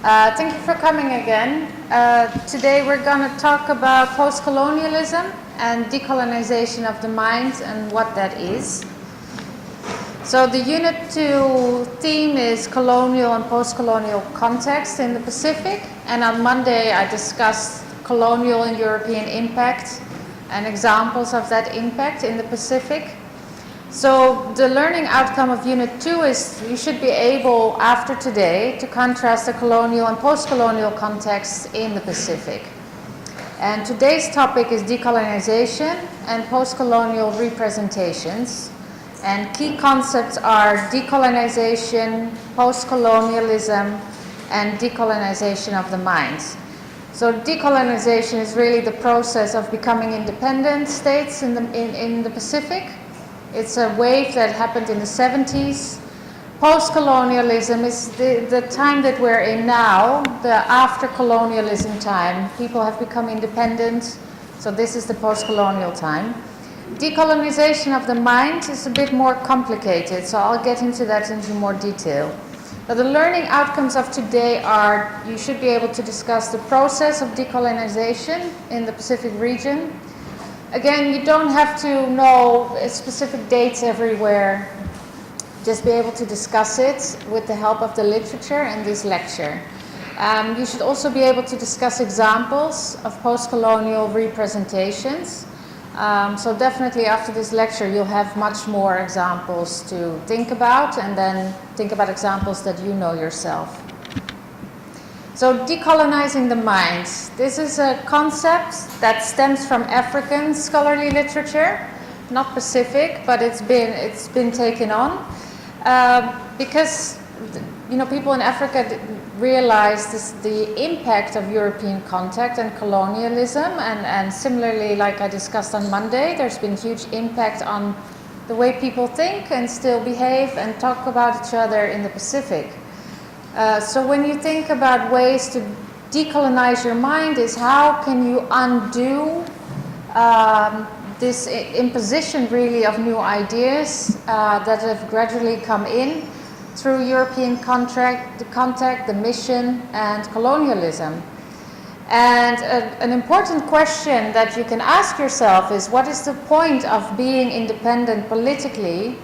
Thank you for coming again. Today we're going to talk about post-colonialism and decolonization of the mind and what that is. So the Unit 2 theme is colonial and post-colonial context in the Pacific, and on Monday I discussed colonial and European impact and examples of that impact in the Pacific. So the learning outcome of Unit 2 is you should be able, after today, to contrast the colonial and post-colonial context in the Pacific. And today's topic is decolonization and post-colonial representations. And key concepts are decolonization, post-colonialism, and decolonization of the mind. So decolonization is really the process of becoming independent states in the Pacific. It's a wave that happened in the 70s. Post-colonialism is the time that we're in now, the after-colonialism time. People have become independent, so this is the post-colonial time. Decolonization of the mind is a bit more complicated, so I'll get into that into more detail. But the learning outcomes of today are you should be able to discuss the process of decolonization in the Pacific region. Again, you don't have to know specific dates everywhere. Just be able to discuss it with the help of the literature in this lecture. You should also be able to discuss examples of post-colonial representations. So definitely after this lecture you'll have much more examples to think about, and then think about examples that you know yourself. So decolonizing the mind. This is a concept that stems from African scholarly literature, not Pacific, but it's been taken on because people in Africa realized the impact of European contact and colonialism, and similarly, like I discussed on Monday, there's been huge impact on the way people think and still behave and talk about each other in the Pacific. So when you think about ways to decolonize your mind, is how can you undo this imposition really of new ideas that have gradually come in through European contact, the mission, and colonialism. And an important question that you can ask yourself is, what is the point of being independent politically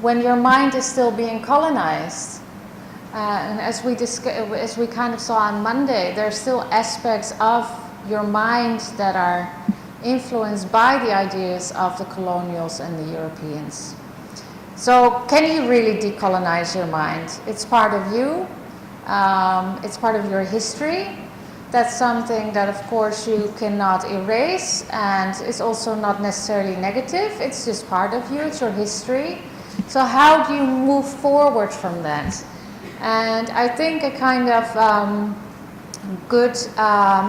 when your mind is still being colonized? And as we kind of saw on Monday, there are still aspects of your mind that are influenced by the ideas of the colonials and the Europeans. So can you really decolonize your mind? It's part of you. It's part of your history. That's something that, of course, you cannot erase, and it's also not necessarily negative. It's just part of you. It's your history. So how do you move forward from that? And I think a kind of good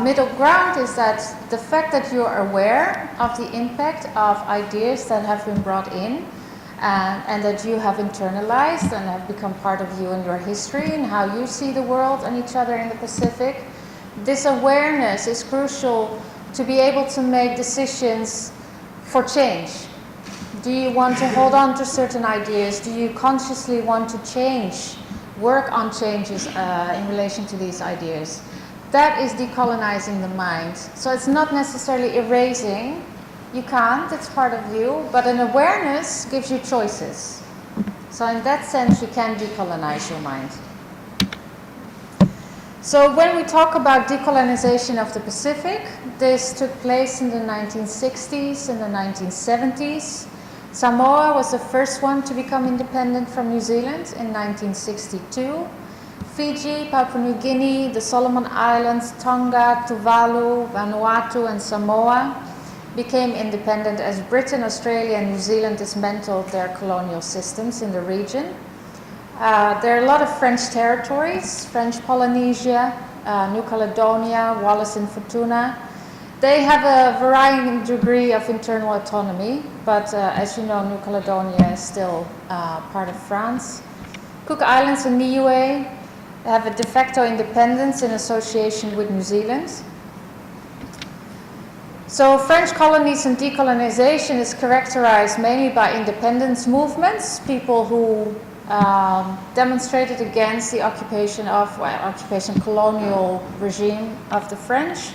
middle ground is that the fact that you are aware of the impact of ideas that have been brought in and that you have internalized and have become part of you and your history and how you see the world and each other in the Pacific. This awareness is crucial to be able to make decisions for change. Do you want to hold on to certain ideas? Do you consciously want to change? Work on changes in relation to these ideas. That is decolonizing the mind. So it's not necessarily erasing. You can't, it's part of you, but an awareness gives you choices. So in that sense, you can decolonize your mind. So when we talk about decolonization of the Pacific, this took place in the 1960s and the 1970s. Samoa was the first one to become independent from New Zealand in 1962. Fiji, Papua New Guinea, the Solomon Islands, Tonga, Tuvalu, Vanuatu, and Samoa became independent as Britain, Australia, and New Zealand dismantled their colonial systems in the region. There are a lot of French territories, French Polynesia, New Caledonia, Wallis and Futuna. They have a varying degree of internal autonomy, but as you know, New Caledonia is still part of France. Cook Islands and Niue have a de facto independence in association with New Zealand. So French colonies and decolonization is characterized mainly by independence movements, people who demonstrated against the colonial regime of the French.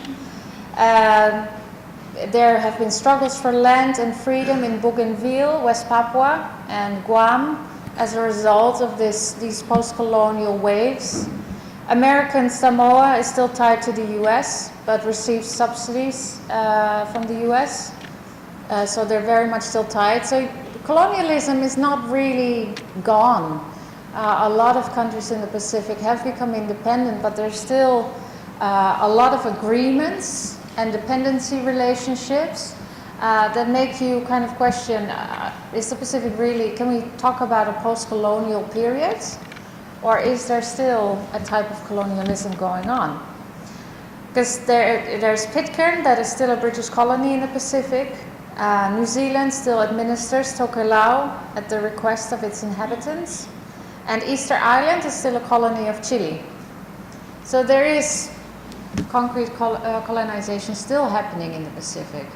There have been struggles for land and freedom in Bougainville, West Papua, and Guam as a result of these post-colonial waves. American Samoa is still tied to the US, but receives subsidies from the US. So they're very much still tied. So colonialism is not really gone. A lot of countries in the Pacific have become independent, but there's still a lot of agreements and dependency relationships that make you kind of question, is the Pacific really, can we talk about a post-colonial period? Or is there still a type of colonialism going on? Because there's Pitcairn, that is still a British colony in the Pacific. New Zealand still administers Tokelau at the request of its inhabitants. And Easter Island is still a colony of Chile. So there is concrete colonization still happening in the Pacific.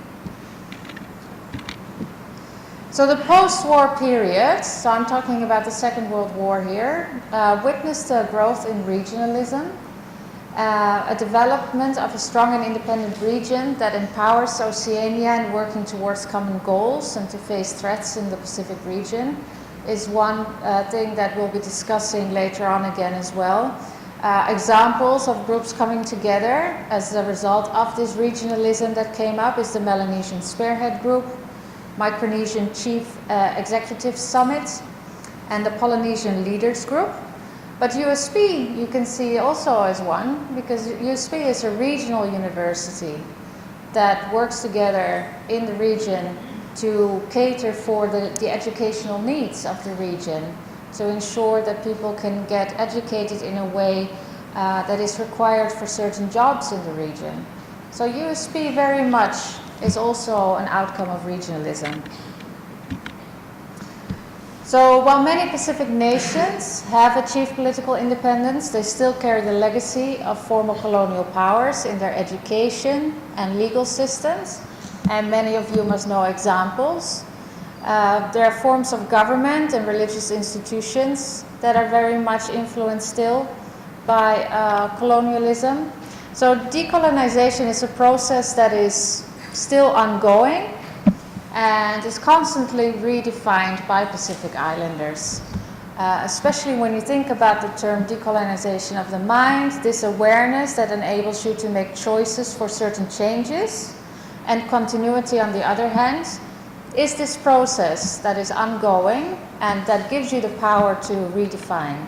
So the post-war period, so I'm talking about the Second World War here, witnessed a growth in regionalism, a development of a strong and independent region that empowers Oceania in working towards common goals and to face threats in the Pacific region is one thing that we'll be discussing later on again as well. Examples of groups coming together as a result of this regionalism that came up is the Melanesian Spearhead Group, Micronesian Chief Executive Summit, and the Polynesian Leaders Group. But USP you can see also as one, because USP is a regional university that works together in the region to cater for the educational needs of the region, to ensure that people can get educated in a way that is required for certain jobs in the region. So USP very much is also an outcome of regionalism. So while many Pacific nations have achieved political independence, they still carry the legacy of former colonial powers in their education and legal systems, and many of you must know examples. There are forms of government and religious institutions that are very much influenced still by colonialism. So decolonization is a process that is still ongoing and is constantly redefined by Pacific Islanders. Especially when you think about the term decolonization of the mind, this awareness that enables you to make choices for certain changes, and continuity on the other hand, is this process that is ongoing and that gives you the power to redefine.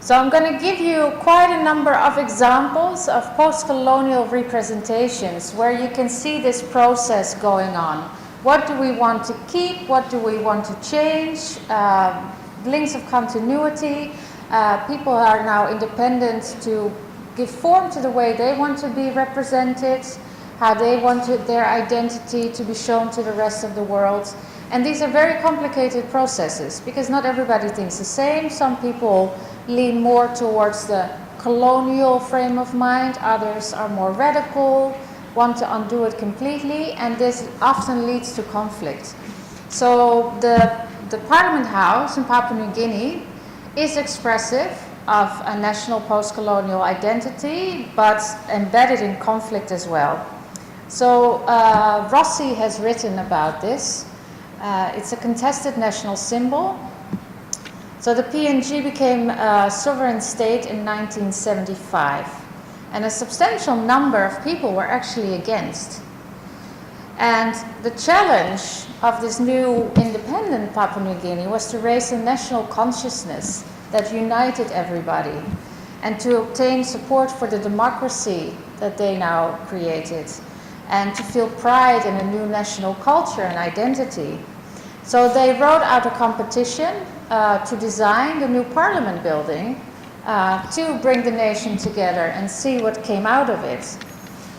So I'm going to give you quite a number of examples of post-colonial representations where you can see this process going on. What do we want to keep? What do we want to change? Links of continuity. People are now independent to give form to the way they want to be represented, how they want their identity to be shown to the rest of the world. And these are very complicated processes because not everybody thinks the same. Some people lean more towards the colonial frame of mind, others are more radical, want to undo it completely, and this often leads to conflict. So the Parliament House in Papua New Guinea is expressive of a national post-colonial identity, but embedded in conflict as well. So Rossi has written about this. It's a contested national symbol. So the PNG became a sovereign state in 1975, and a substantial number of people were actually against. And the challenge of this new independent Papua New Guinea was to raise a national consciousness that united everybody and to obtain support for the democracy that they now created and to feel pride in a new national culture and identity. So they wrote out a competition to design the new parliament building to bring the nation together and see what came out of it.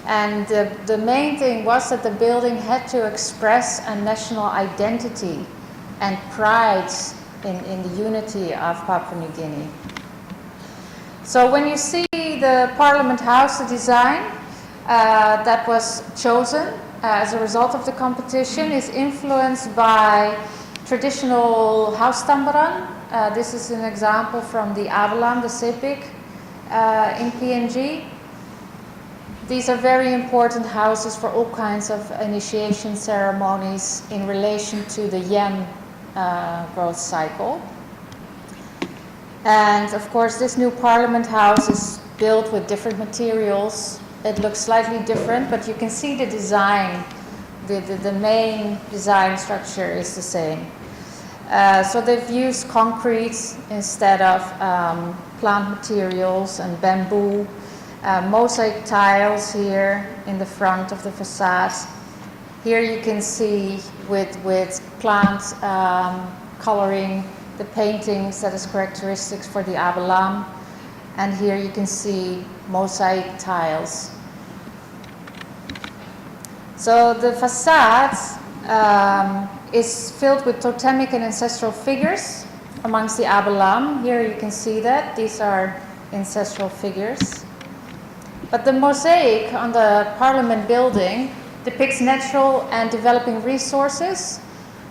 And the main thing was that the building had to express a national identity and pride in the unity of Papua New Guinea. So when you see the Parliament House, the design that was chosen as a result of the competition is influenced by traditional house tambaran. This is an example from the Abelam, the Sepik in PNG. These are very important houses for all kinds of initiation ceremonies in relation to the yam growth cycle. And of course this new parliament house is built with different materials. It looks slightly different, but you can see the design. The main design structure is the same. So they've used concrete instead of plant materials and bamboo. Mosaic tiles here in the front of the facade. Here you can see with plant coloring the paintings that is characteristics for the Abelam. And here you can see mosaic tiles. So the facade is filled with totemic and ancestral figures amongst the Abelam. Here you can see that. These are ancestral figures. But the mosaic on the parliament building depicts natural and developing resources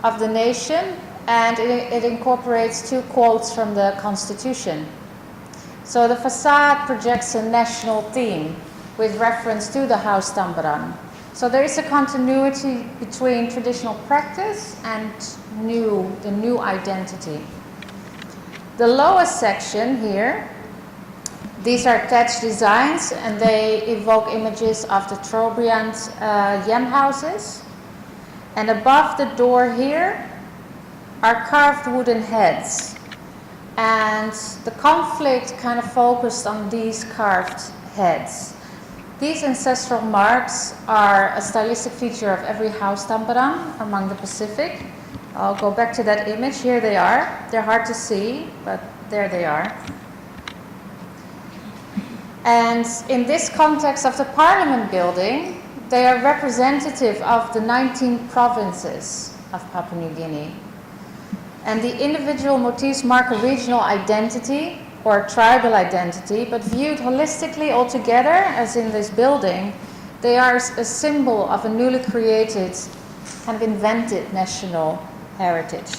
of the nation, and it incorporates 2 quotes from the Constitution. So the facade projects a national theme with reference to the house tambaran. So there is a continuity between traditional practice and the new identity. The lowest section here, these are thatched designs, and they evoke images of the Trobriand yam houses. And above the door here are carved wooden heads. And the conflict kind of focused on these carved heads. These ancestral marks are a stylistic feature of every house tambaran among the Pacific. I'll go back to that image. Here they are. They're hard to see, but there they are. And in this context of the parliament building, they are representative of the 19 provinces of Papua New Guinea. And the individual motifs mark a regional identity or tribal identity, but viewed holistically altogether, as in this building, they are a symbol of a newly created, kind of invented national heritage.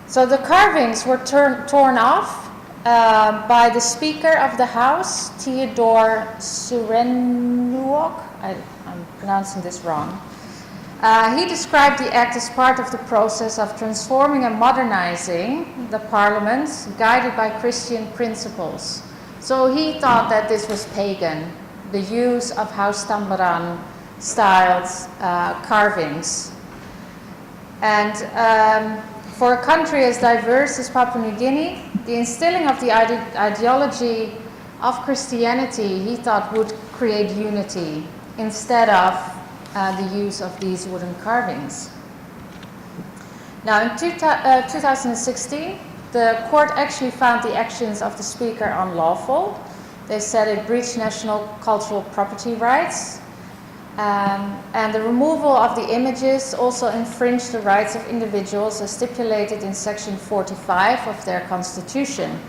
So the carvings were torn off by the Speaker of the House, Theodore Surenuok. I'm pronouncing this wrong. He described the act as part of the process of transforming and modernizing the parliament, guided by Christian principles. So he thought that this was pagan, the use of house tambaran styled carvings. And for a country as diverse as Papua New Guinea, the instilling of the ideology of Christianity, he thought, would create unity instead of the use of these wooden carvings. Now in 2016, the court actually found the actions of the speaker unlawful. They said it breached national cultural property rights, and the removal of the images also infringed the rights of individuals as stipulated in section 45 of their constitution,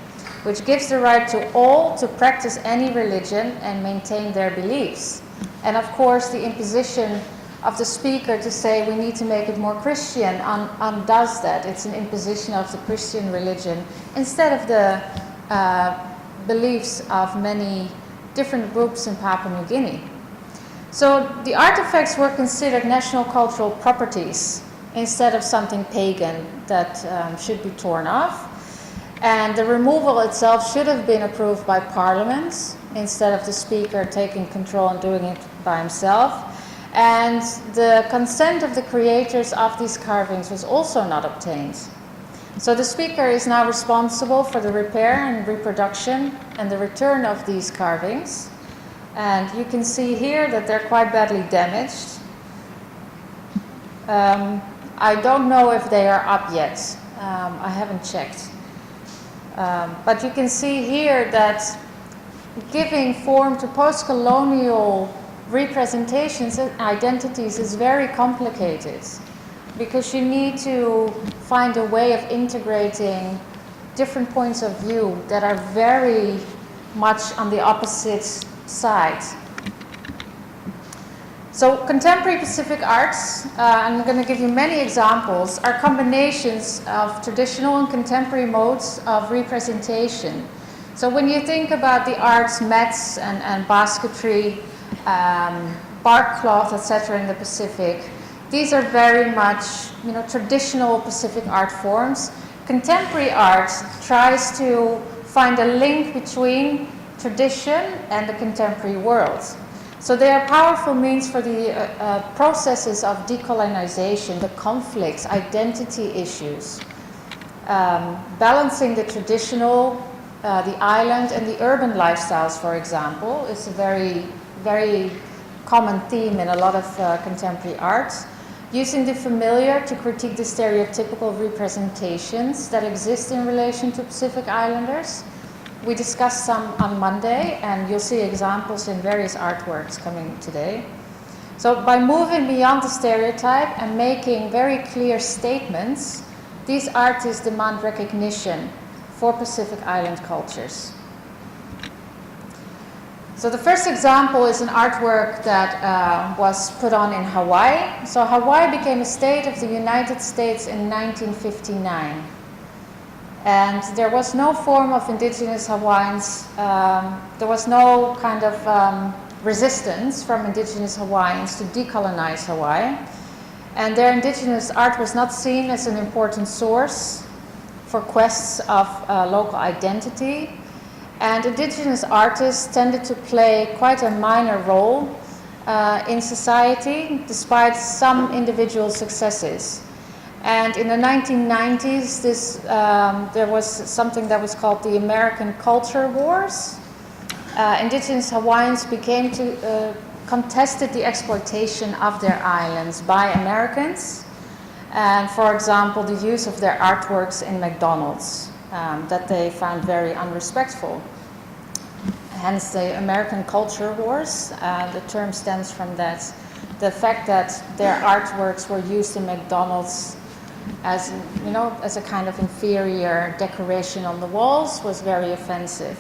which gives the right to all to practice any religion and maintain their beliefs. And of course, the imposition of the speaker to say we need to make it more Christian undoes that. It's an imposition of the Christian religion instead of the beliefs of many different groups in Papua New Guinea. So the artifacts were considered national cultural properties instead of something pagan that should be torn off. And the removal itself should have been approved by Parliament instead of the speaker taking control and doing it by himself. And the consent of the creators of these carvings was also not obtained. So the speaker is now responsible for the repair and reproduction and the return of these carvings. And you can see here that they're quite badly damaged. I don't know if they are up yet. I haven't checked. But you can see here that giving form to post-colonial representations and identities is very complicated, because you need to find a way of integrating different points of view that are very much on the opposite side. So contemporary Pacific arts, I'm going to give you many examples, are combinations of traditional and contemporary modes of representation. So when you think about the arts, mats and basketry, bark cloth, etc. in the Pacific, these are very much, traditional Pacific art forms. Contemporary art tries to find a link between tradition and the contemporary world. So they are powerful means for the processes of decolonization, the conflicts, identity issues, balancing the traditional, the island and the urban lifestyles, for example, is a very, very common theme in a lot of contemporary art. Using the familiar to critique the stereotypical representations that exist in relation to Pacific Islanders. We discussed some on Monday, and you'll see examples in various artworks coming today. So by moving beyond the stereotype and making very clear statements, these artists demand recognition for Pacific Island cultures. So the first example is an artwork that was put on in Hawaii. So Hawaii became a state of the United States in 1959. And there was no form of indigenous Hawaiians, there was no kind of resistance from indigenous Hawaiians to decolonize Hawaii. And their indigenous art was not seen as an important source for quests of local identity. And indigenous artists tended to play quite a minor role in society, despite some individual successes. And in the 1990s, there was something that was called the American Culture Wars. Indigenous Hawaiians began to contested the exploitation of their islands by Americans. And for example, the use of their artworks in McDonald's that they found very unrespectful. Hence the American Culture Wars. The term stems from that. The fact that their artworks were used in McDonald's as a kind of inferior decoration on the walls was very offensive.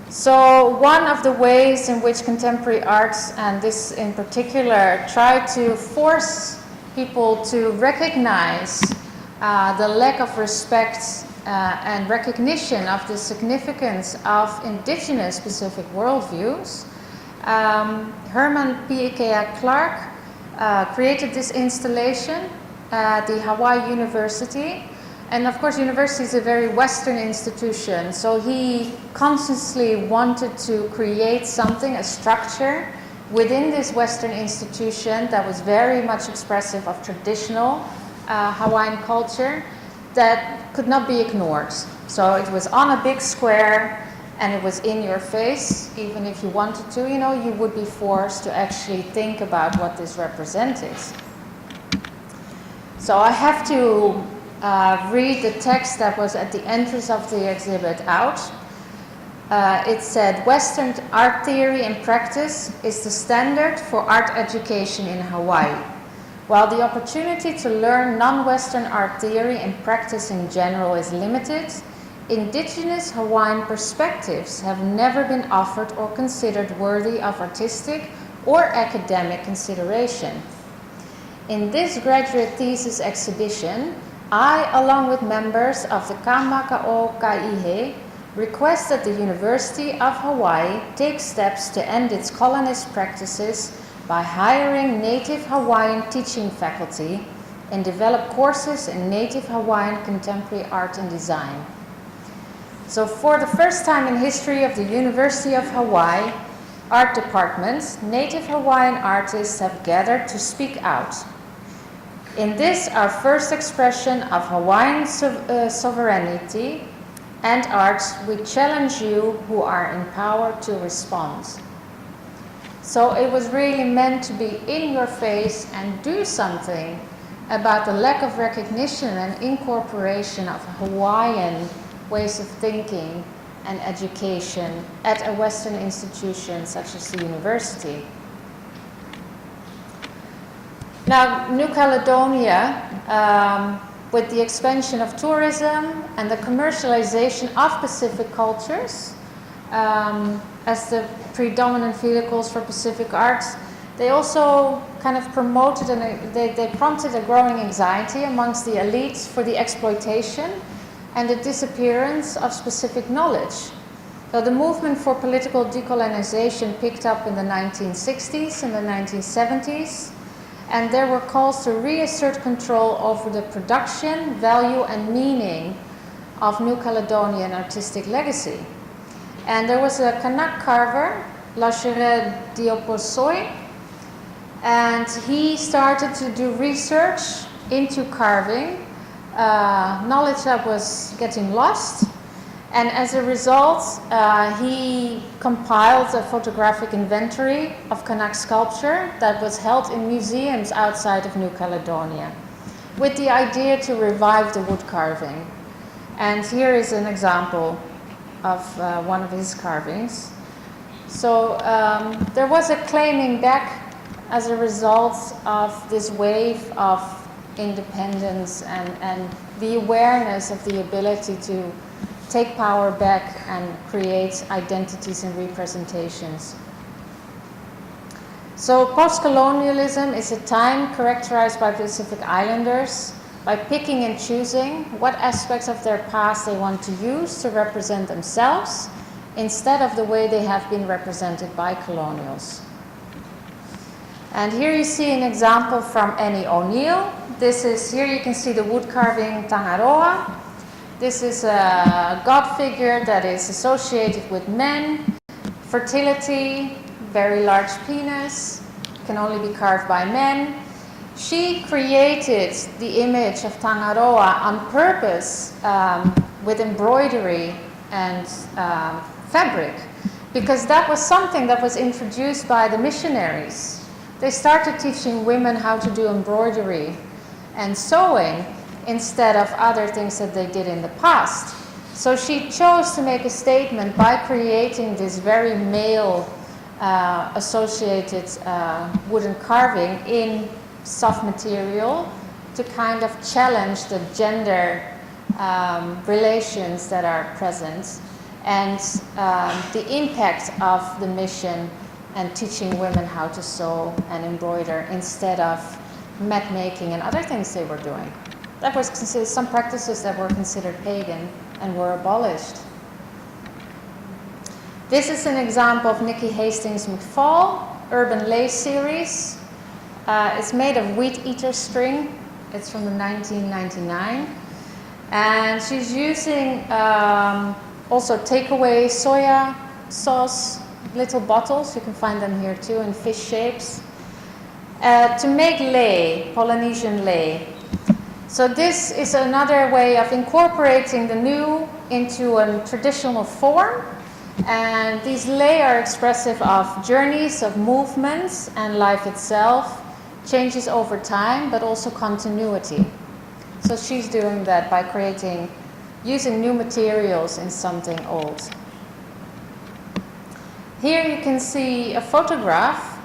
So one of the ways in which contemporary arts, and this in particular, try to force people to recognize the lack of respect and recognition of the significance of indigenous Pacific worldviews, Herman P. Clark created this installation at the Hawaii University. And of course, university is a very Western institution, so he consciously wanted to create something, a structure, within this Western institution that was very much expressive of traditional Hawaiian culture that could not be ignored. So it was on a big square, and it was in your face. Even if you wanted to, you would be forced to actually think about what this represented. So I have to read the text that was at the entrance of the exhibit out. It said, "Western art theory and practice is the standard for art education in Hawaii. While the opportunity to learn non-Western art theory and practice in general is limited, indigenous Hawaiian perspectives have never been offered or considered worthy of artistic or academic consideration. In this graduate thesis exhibition, I, along with members of the Kamaka'o Kaihe, request that the University of Hawaii take steps to end its colonist practices by hiring Native Hawaiian teaching faculty and develop courses in Native Hawaiian contemporary art and design." So for the first time in history of the University of Hawaii art departments, Native Hawaiian artists have gathered to speak out. In this, our first expression of Hawaiian sovereignty and art, we challenge you who are in power to respond. So it was really meant to be in your face and do something about the lack of recognition and incorporation of Hawaiian ways of thinking and education at a Western institution such as the university. Now, New Caledonia, with the expansion of tourism and the commercialization of Pacific cultures, as the predominant vehicles for Pacific art, they also kind of promoted and they prompted a growing anxiety amongst the elites for the exploitation and the disappearance of specific knowledge. So the movement for political decolonization picked up in the 1960s and the 1970s, and there were calls to reassert control over the production, value, and meaning of New Caledonian artistic legacy. And there was a Kanak carver, Lachere Dioposoy, and he started to do research into carving, knowledge that was getting lost. And as a result, he compiled a photographic inventory of Kanak sculpture that was held in museums outside of New Caledonia, with the idea to revive the wood carving. And here is an example of one of his carvings. So there was a claiming back as a result of this wave of independence and the awareness of the ability to take power back and create identities and representations. So post-colonialism is a time characterized by Pacific Islanders by picking and choosing what aspects of their past they want to use to represent themselves instead of the way they have been represented by colonials. And here you see an example from Annie O'Neill. Here you can see the wood carving Tangaroa. This is a god figure that is associated with men, fertility, very large penis, can only be carved by men. She created the image of Tangaroa on purpose with embroidery and fabric, because that was something that was introduced by the missionaries. They started teaching women how to do embroidery and sewing instead of other things that they did in the past. So she chose to make a statement by creating this very male associated wooden carving in soft material to kind of challenge the gender relations that are present and the impact of the mission and teaching women how to sew and embroider instead of mat making and other things they were doing. That was considered some practices that were considered pagan and were abolished. This is an example of Nikki Hastings McFall Urban Lace series. It's made of wheat eater string. It's from the 1999. And she's using also takeaway soya sauce, little bottles. You can find them here too in fish shapes. To make lei, Polynesian lei. So this is another way of incorporating the new into a traditional form. And these lei are expressive of journeys, of movements, and life itself changes over time, but also continuity. So she's doing that by using new materials in something old. Here you can see a photograph.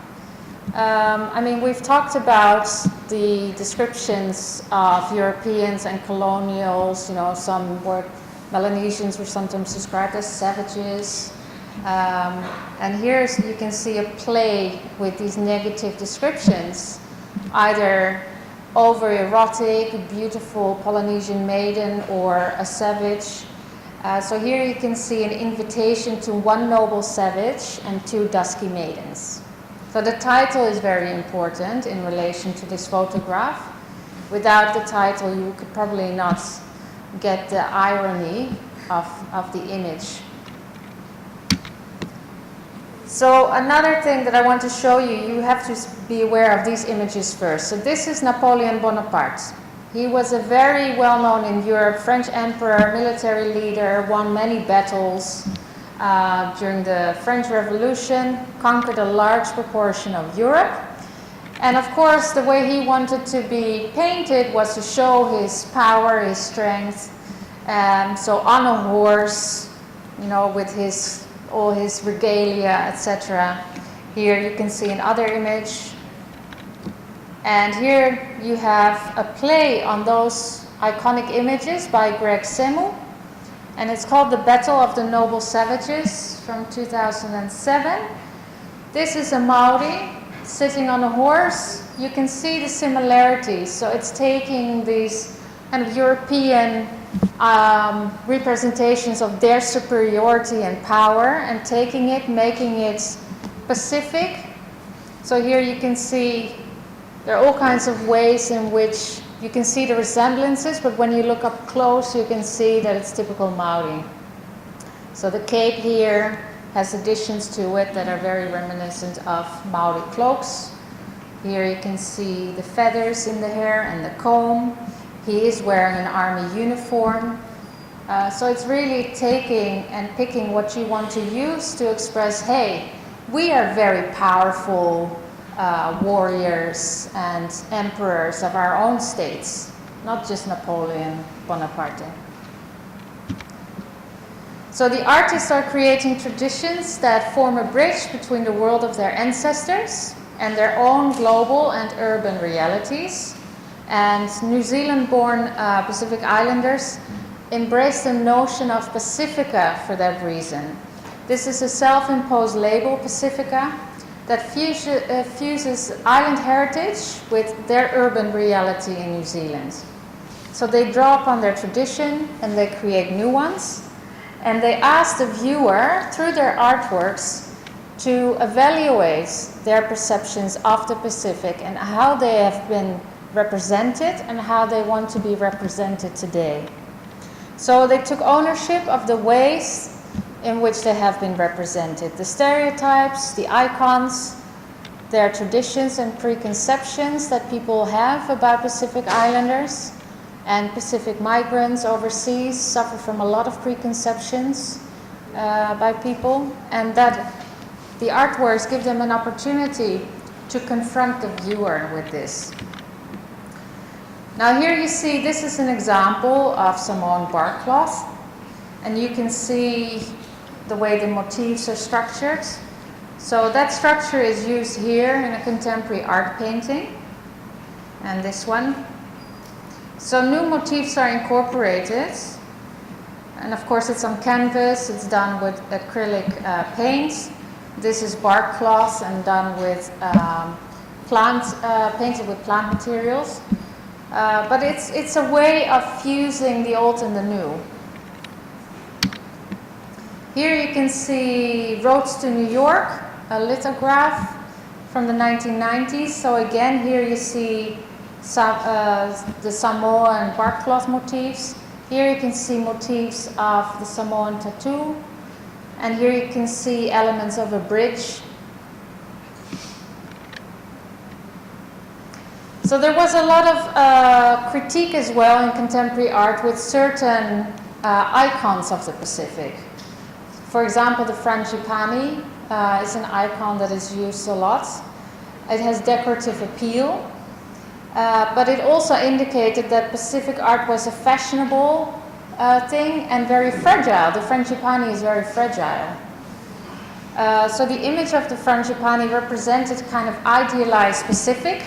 We've talked about the descriptions of Europeans and colonials. Melanesians were sometimes described as savages. And here you can see a play with these negative descriptions, either over-erotic, beautiful Polynesian maiden, or a savage. So here you can see an invitation to one noble savage and two dusky maidens. So the title is very important in relation to this photograph. Without the title, you could probably not get the irony of the image. So another thing that I want to show you, you have to be aware of these images first. So this is Napoleon Bonaparte. He was a very well-known in Europe, French emperor, military leader, won many battles during the French Revolution, conquered a large proportion of Europe. And of course, the way he wanted to be painted was to show his power, his strength. So on a horse, with all his regalia, etc. Here you can see another image. And here you have a play on those iconic images by Greg Semu. and it's called The Battle of the Noble Savages from 2007. This is a Maori sitting on a horse. You can see the similarities. So it's taking these kind of European representations of their superiority and power and taking it, making it Pacific. So here you can see there are all kinds of ways in which you can see the resemblances, but when you look up close, you can see that it's typical Maori. So the cape here has additions to it that are very reminiscent of Maori cloaks. Here you can see the feathers in the hair and the comb. He is wearing an army uniform. So it's really taking and picking what you want to use to express, hey, we are very powerful warriors and emperors of our own states, not just Napoleon Bonaparte. So the artists are creating traditions that form a bridge between the world of their ancestors and their own global and urban realities. And New Zealand-born Pacific Islanders embrace the notion of Pacifica for that reason. This is a self-imposed label, Pacifica, that fuses island heritage with their urban reality in New Zealand. So they draw upon their tradition and they create new ones. And they ask the viewer, through their artworks, to evaluate their perceptions of the Pacific and how they have been represented and how they want to be represented today. So they took ownership of the ways in which they have been represented, the stereotypes, the icons, their traditions and preconceptions that people have about Pacific Islanders, and Pacific migrants overseas suffer from a lot of preconceptions by people, and that the artworks give them an opportunity to confront the viewer with this. Now here you see, this is an example of Samoan bark cloth, and you can see the way the motifs are structured. So that structure is used here in a contemporary art painting, and this one. So new motifs are incorporated, and of course it's on canvas, it's done with acrylic paint. This is bark cloth and done with painted with plant materials. But it's a way of fusing the old and the new. Here you can see Roads to New York, a lithograph from the 1990s. So again, here you see the Samoan bark cloth motifs. Here you can see motifs of the Samoan tattoo. And here you can see elements of a bridge. So there was a lot of critique as well in contemporary art with certain icons of the Pacific. For example, the frangipani is an icon that is used a lot. It has decorative appeal, but it also indicated that Pacific art was a fashionable thing and very fragile. The frangipani is very fragile. So the image of the frangipani represented kind of idealized Pacific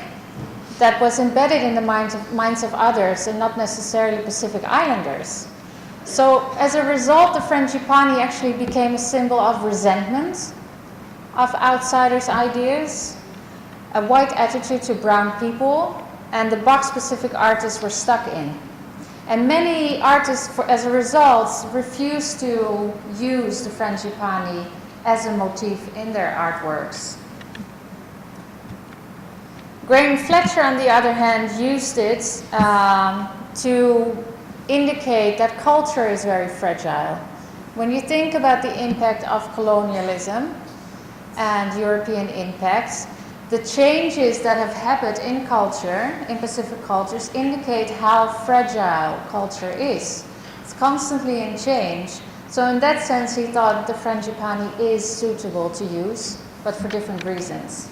that was embedded in the minds of others and not necessarily Pacific Islanders. So as a result, the frangipani actually became a symbol of resentment of outsiders' ideas, a white attitude to brown people, and the box Pacific artists were stuck in. And many artists, as a result, refused to use the frangipani as a motif in their artworks. Graham Fletcher, on the other hand, used it to indicate that culture is very fragile. When you think about the impact of colonialism and European impacts, the changes that have happened in culture, in Pacific cultures, indicate how fragile culture is. It's constantly in change. So in that sense, he thought the frangipani is suitable to use, but for different reasons.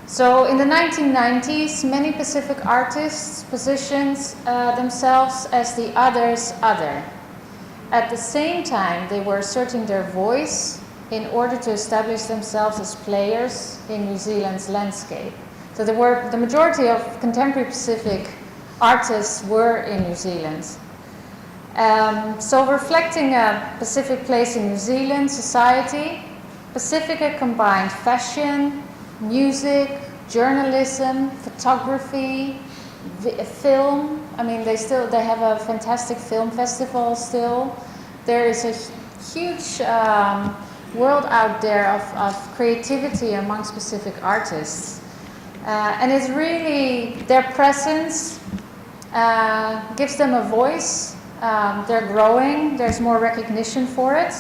So in the 1990s, many Pacific artists positioned themselves as the other's other. At the same time, they were asserting their voice in order to establish themselves as players in New Zealand's landscape. So the majority of contemporary Pacific artists were in New Zealand. So reflecting a Pacific place in New Zealand society, Pacifica combined fashion, music, journalism, photography, film. I mean, they have a fantastic film festival still. There is a huge world out there of creativity amongst Pacific artists. And it's really, their presence gives them a voice. They're growing, there's more recognition for it.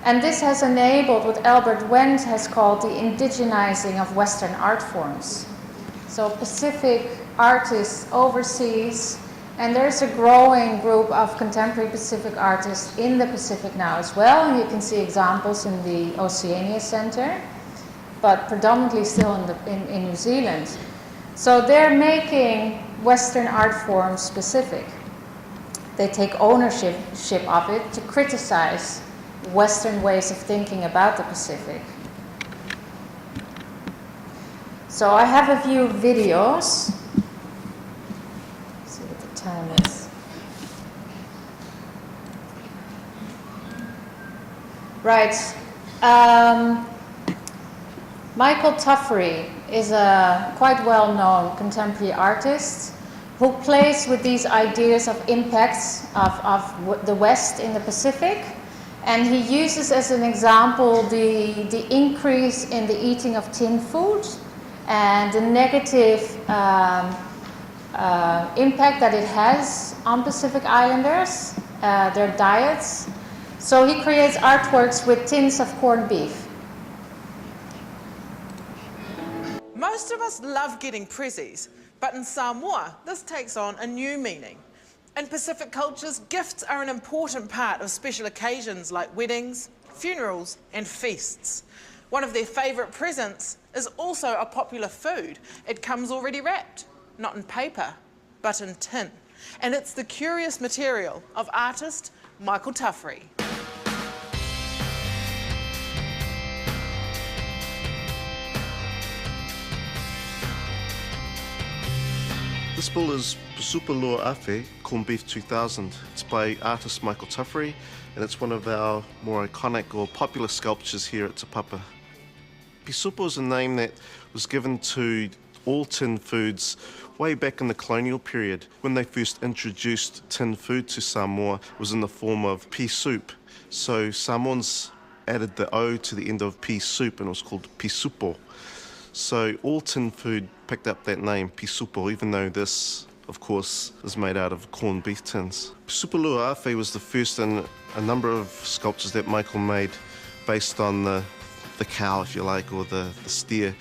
And this has enabled what Albert Wendt has called the indigenizing of Western art forms. So Pacific artists overseas, and there's a growing group of contemporary Pacific artists in the Pacific now as well. And you can see examples in the Oceania Center, but predominantly still in New Zealand. So they're making Western art forms specific. They take ownership of it to criticize Western ways of thinking about the Pacific. So I have a few videos. Let's see what the time is. Right. Michael Tuffery is a quite well-known contemporary artist who plays with these ideas of impacts of the West in the Pacific. And he uses as an example the increase in the eating of tin food and the negative impact that it has on Pacific Islanders, their diets. So he creates artworks with tins of corned beef. Most of us love getting prezzies, but in Samoa, this takes on a new meaning. In Pacific cultures, gifts are an important part of special occasions like weddings, funerals, and feasts. One of their favourite presents is also a popular food. It comes already wrapped, not in paper, but in tin. And it's the curious material of artist Michael Tuffery. This bull is Pisupalua Afe, Corned Beef 2000. It's by artist Michael Tuffery, and it's one of our more iconic or popular sculptures here at Te Papa. Pisupo is a name that was given to all tin foods way back in the colonial period. When they first introduced tin food to Samoa, it was in the form of pea soup. So Samoans added the O to the end of pea soup, and it was called Pisupo. So all tin food picked up that name, Pisupo, even though this, of course, is made out of corned beef tins. Pisupalua Afe was the first in a number of sculptures that Michael made based on the cow, if you like, or the steer.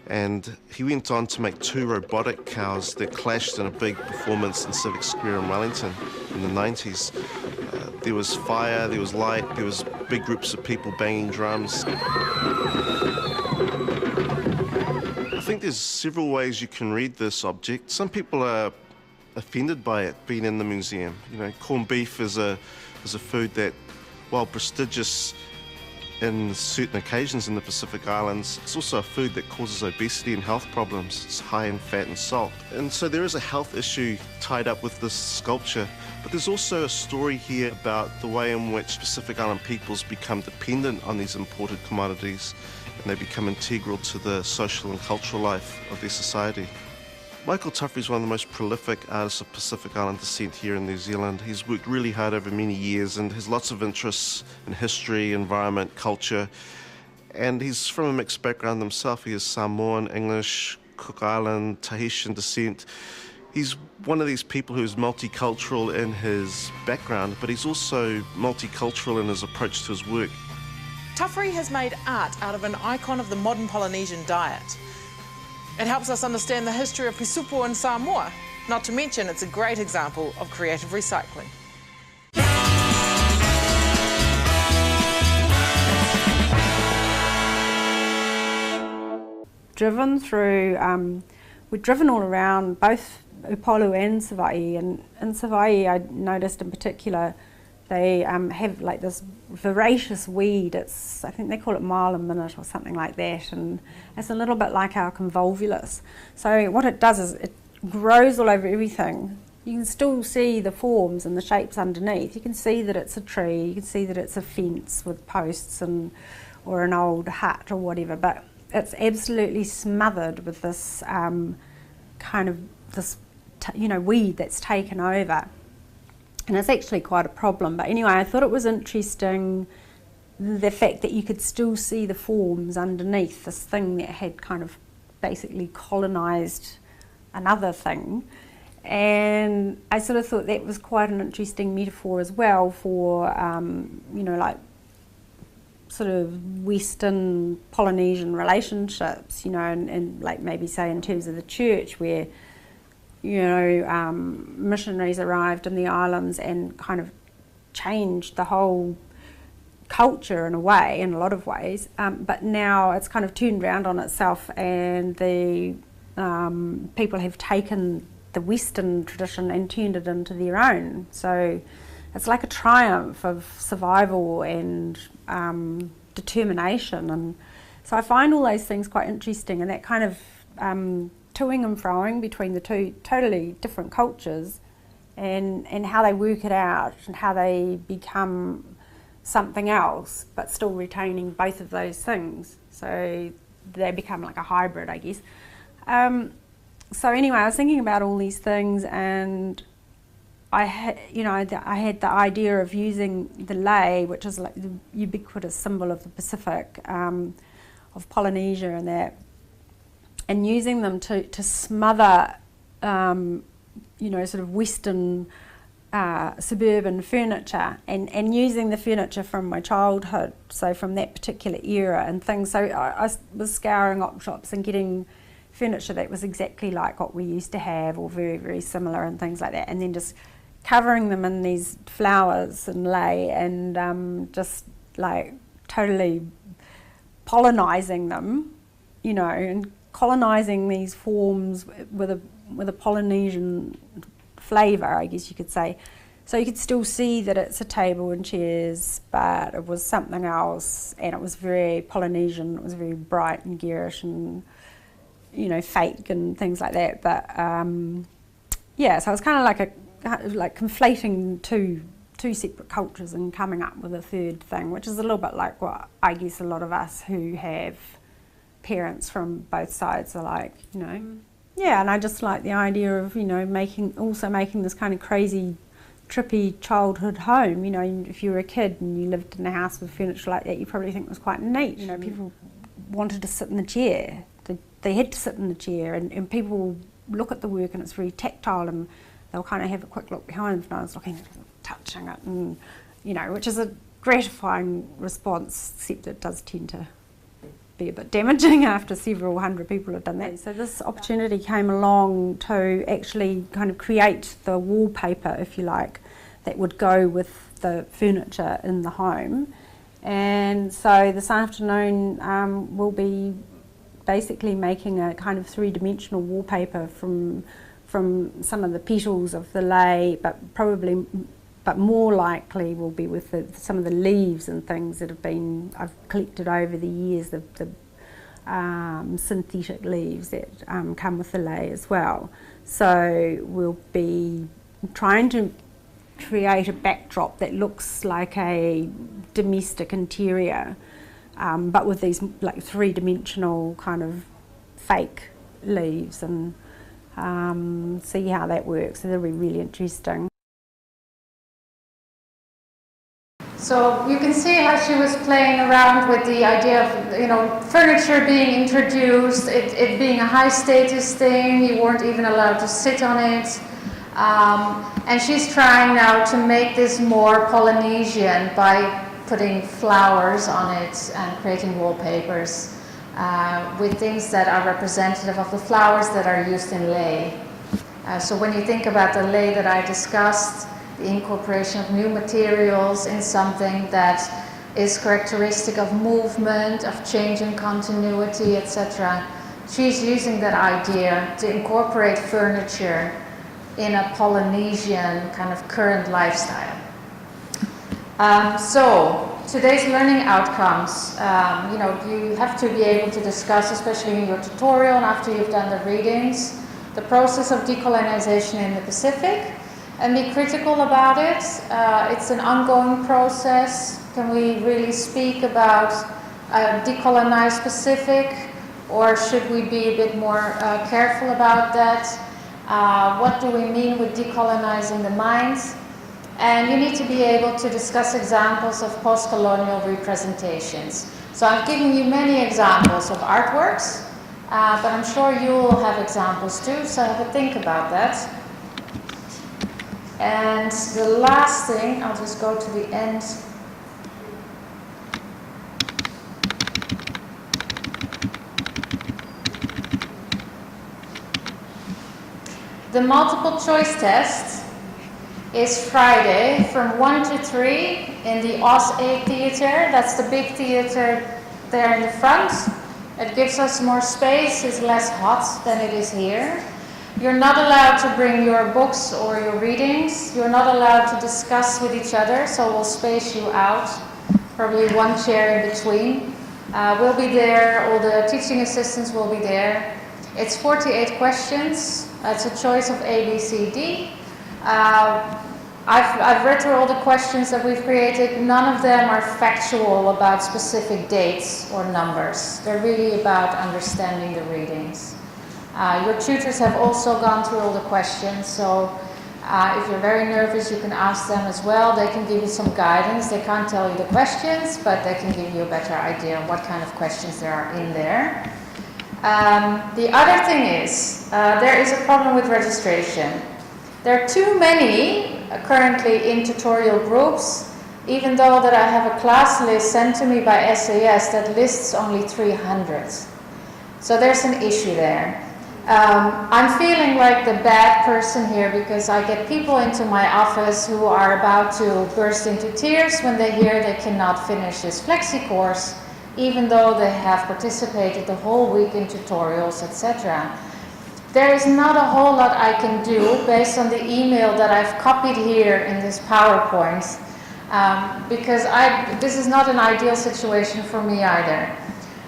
And he went on to make two robotic cows that clashed in a big performance in Civic Square in Wellington in the 90s. There was fire, there was light, there was big groups of people banging drums. I think there's several ways you can read this object. Some people are offended by it being in the museum. You know, corned beef is a food that, while prestigious in certain occasions in the Pacific Islands, it's also a food that causes obesity and health problems. It's high in fat and salt. And so there is a health issue tied up with this sculpture. But there's also a story here about the way in which Pacific Island peoples become dependent on these imported commodities, and they become integral to the social and cultural life of their society. Michael Tuffery is one of the most prolific artists of Pacific Island descent here in New Zealand. He's worked really hard over many years and has lots of interests in history, environment, culture, and he's from a mixed background himself. He is Samoan, English, Cook Island, Tahitian descent. He's one of these people who's multicultural in his background, but he's also multicultural in his approach to his work. Tuffery has made art out of an icon of the modern Polynesian diet. It helps us understand the history of Pisupo in Samoa, not to mention it's a great example of creative recycling. Driven through, we've driven all around both Upolu and Savaii, and in Savaii I noticed in particular they have like this voracious weed. I think they call it mile a minute or something like that, and it's a little bit like our convolvulus. So what it does is it grows all over everything, you can still see the forms and the shapes underneath. You can see that it's a tree, you can see that it's a fence with posts and or an old hut or whatever, but it's absolutely smothered with this kind of this weed that's taken over, and it's actually quite a problem. But anyway, I thought it was interesting the fact that you could still see the forms underneath this thing that had kind of basically colonised another thing. And I sort of thought that was quite an interesting metaphor as well for, like sort of Western Polynesian relationships, and like maybe say in terms of the church where, missionaries arrived in the islands and kind of changed the whole culture in a way, in a lot of ways, but now it's kind of turned around on itself, and the people have taken the Western tradition and turned it into their own. So it's like a triumph of survival and determination, and so I find all those things quite interesting, and that kind of toing and froing between the two totally different cultures, and how they work it out and how they become something else but still retaining both of those things, so they become like a hybrid, I guess. So anyway, I was thinking about all these things, and I had the idea of using the lei, which is like the ubiquitous symbol of the Pacific, of Polynesia and that, and using them to smother, sort of Western suburban furniture, and using the furniture from my childhood, so from that particular era and things. So I was scouring op shops and getting furniture that was exactly like what we used to have, or very, very similar and things like that, and then just covering them in these flowers and lei, and just like totally pollinizing them, and colonizing these forms with a Polynesian flavour, I guess you could say. So you could still see that it's a table and chairs, but it was something else, and it was very Polynesian. It was very bright and garish and fake and things like that. But so I was kind of like conflating two separate cultures and coming up with a third thing, which is a little bit like what I guess a lot of us who have parents from both sides are like, Yeah, and I just like the idea of, making this kind of crazy, trippy childhood home. If you were a kid and you lived in a house with furniture like that, you probably think it was quite neat. People wanted to sit in the chair. They had to sit in the chair, and people look at the work and it's very tactile, and they'll kind of have a quick look behind, and I was looking at it, touching it, and, which is a gratifying response, except it does tend to be a bit damaging after several hundred people have done that. So this opportunity came along to actually kind of create the wallpaper, if you like, that would go with the furniture in the home. And so this afternoon we'll be basically making a kind of three-dimensional wallpaper from some of the petals of the lei, but more likely will be with some of the leaves and things that I've collected over the years, the synthetic leaves that come with the lei as well. So we'll be trying to create a backdrop that looks like a domestic interior, but with these like three-dimensional kind of fake leaves, and see how that works. So that'll be really interesting. So you can see how she was playing around with the idea of, furniture being introduced, it being a high status thing. You weren't even allowed to sit on it. And she's trying now to make this more Polynesian by putting flowers on it and creating wallpapers with things that are representative of the flowers that are used in lei. So when you think about the lei that I discussed, the incorporation of new materials in something that is characteristic of movement, of change and continuity, etc. She's using that idea to incorporate furniture in a Polynesian kind of current lifestyle. So today's learning outcomes, you have to be able to discuss, especially in your tutorial and after you've done the readings, the process of decolonization in the Pacific, and be critical about it. It's an ongoing process. Can we really speak about a decolonized Pacific, or should we be a bit more careful about that? What do we mean with decolonizing the minds? And you need to be able to discuss examples of post-colonial representations. So I've given you many examples of artworks, but I'm sure you'll have examples too, so have a think about that. And the last thing, I'll just go to the end. The multiple choice test is Friday from 1 to 3 in the Os A Theatre. That's the big theatre there in the front. It gives us more space, it's less hot than it is here. You're not allowed to bring your books or your readings. You're not allowed to discuss with each other, so we'll space you out, probably one chair in between. We'll be there, all the teaching assistants will be there. It's 48 questions. It's a choice of A, B, C, D. I've read through all the questions that we've created. None of them are factual about specific dates or numbers. They're really about understanding the readings. Your tutors have also gone through all the questions, so if you're very nervous, you can ask them as well. They can give you some guidance. They can't tell you the questions, but they can give you a better idea of what kind of questions there are in there. The other thing is, there is a problem with registration. There are too many currently in tutorial groups, even though that I have a class list sent to me by SAS that lists only 300. So there's an issue there. I'm feeling like the bad person here because I get people into my office who are about to burst into tears when they hear they cannot finish this flexi course, even though they have participated the whole week in tutorials, etc. There is not a whole lot I can do based on the email that I've copied here in this PowerPoint, because this is not an ideal situation for me either.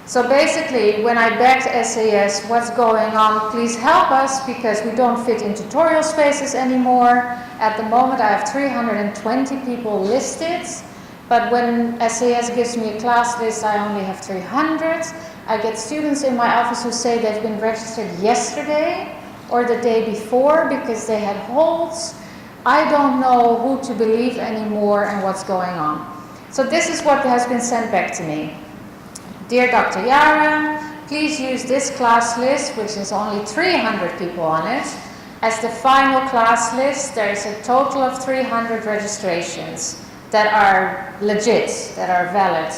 So basically, when I begged SAS, what's going on, please help us, because we don't fit in tutorial spaces anymore. At the moment, I have 320 people listed, but when SAS gives me a class list, I only have 300. I get students in my office who say they've been registered yesterday or the day before because they had holds. I don't know who to believe anymore and what's going on. So this is what has been sent back to me. Dear Dr. Yara, please use this class list, which is only 300 people on it, as the final class list. There is a total of 300 registrations that are legit, that are valid.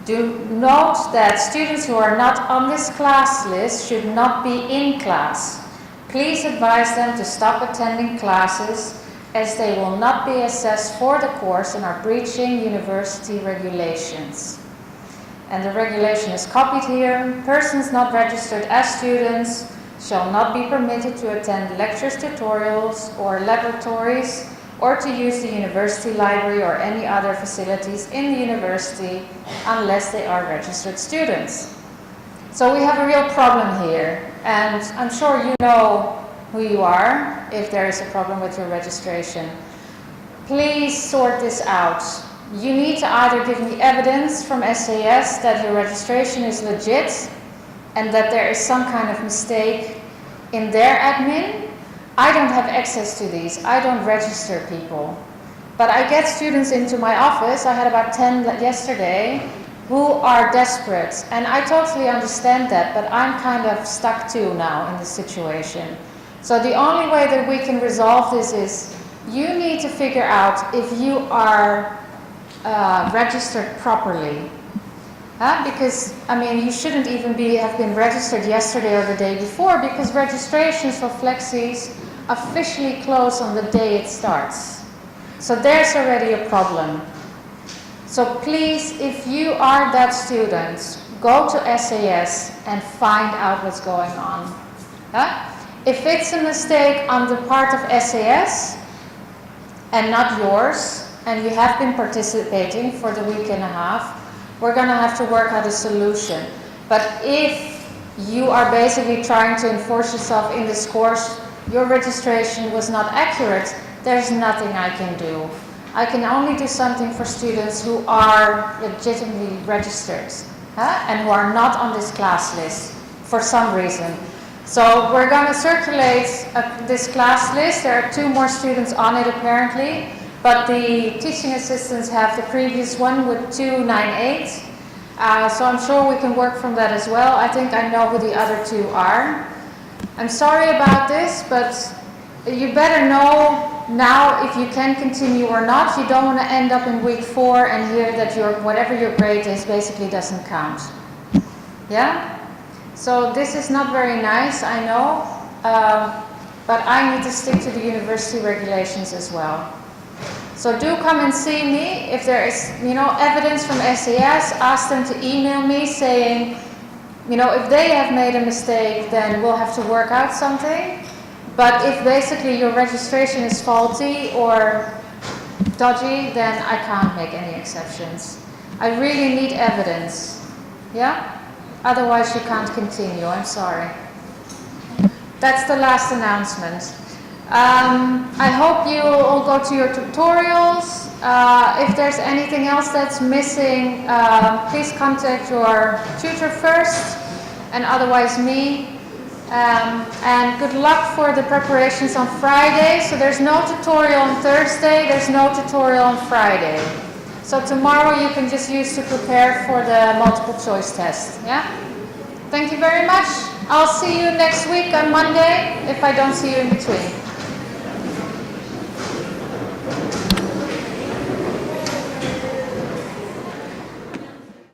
Do note that students who are not on this class list should not be in class. Please advise them to stop attending classes, as they will not be assessed for the course and are breaching university regulations. And the regulation is copied here. Persons not registered as students shall not be permitted to attend lectures, tutorials, or laboratories, or to use the university library or any other facilities in the university unless they are registered students. So we have a real problem here, and I'm sure you know who you are if there is a problem with your registration. Please sort this out. You need to either give me evidence from SAS that your registration is legit and that there is some kind of mistake in their admin. I don't have access to these. I don't register people. But I get students into my office, I had about 10 yesterday, who are desperate. And I totally understand that, but I'm kind of stuck too now in this situation. So the only way that we can resolve this is you need to figure out if you are registered properly. Because, I mean, you shouldn't even have been registered yesterday or the day before, because registrations for Flexis officially close on the day it starts. So there's already a problem. So please, if you are that student, go to SAS and find out what's going on. If it's a mistake on the part of SAS and not yours, and you have been participating for the week and a half, we're going to have to work out a solution. But if you are basically trying to enforce yourself in this course, your registration was not accurate, there's nothing I can do. I can only do something for students who are legitimately registered and who are not on this class list for some reason. So we're going to circulate this class list. There are 2 more students on it apparently, but the teaching assistants have the previous one with 298. So I'm sure we can work from that as well. I think I know who the other 2 are. I'm sorry about this, but you better know now if you can continue or not. You don't want to end up in week 4 and hear that whatever your grade is basically doesn't count. Yeah? So this is not very nice, I know, but I need to stick to the university regulations as well. So do come and see me. If there is, evidence from SAS, ask them to email me saying, if they have made a mistake, then we'll have to work out something. But if basically your registration is faulty or dodgy, then I can't make any exceptions. I really need evidence. Yeah? Otherwise you can't continue, I'm sorry. That's the last announcement. I hope you all go to your tutorials. If there's anything else that's missing, please contact your tutor first, and otherwise me. And good luck for the preparations on Friday. So there's no tutorial on Thursday, there's no tutorial on Friday. So tomorrow you can just use to prepare for the multiple choice test. Yeah? Thank you very much. I'll see you next week on Monday if I don't see you in between.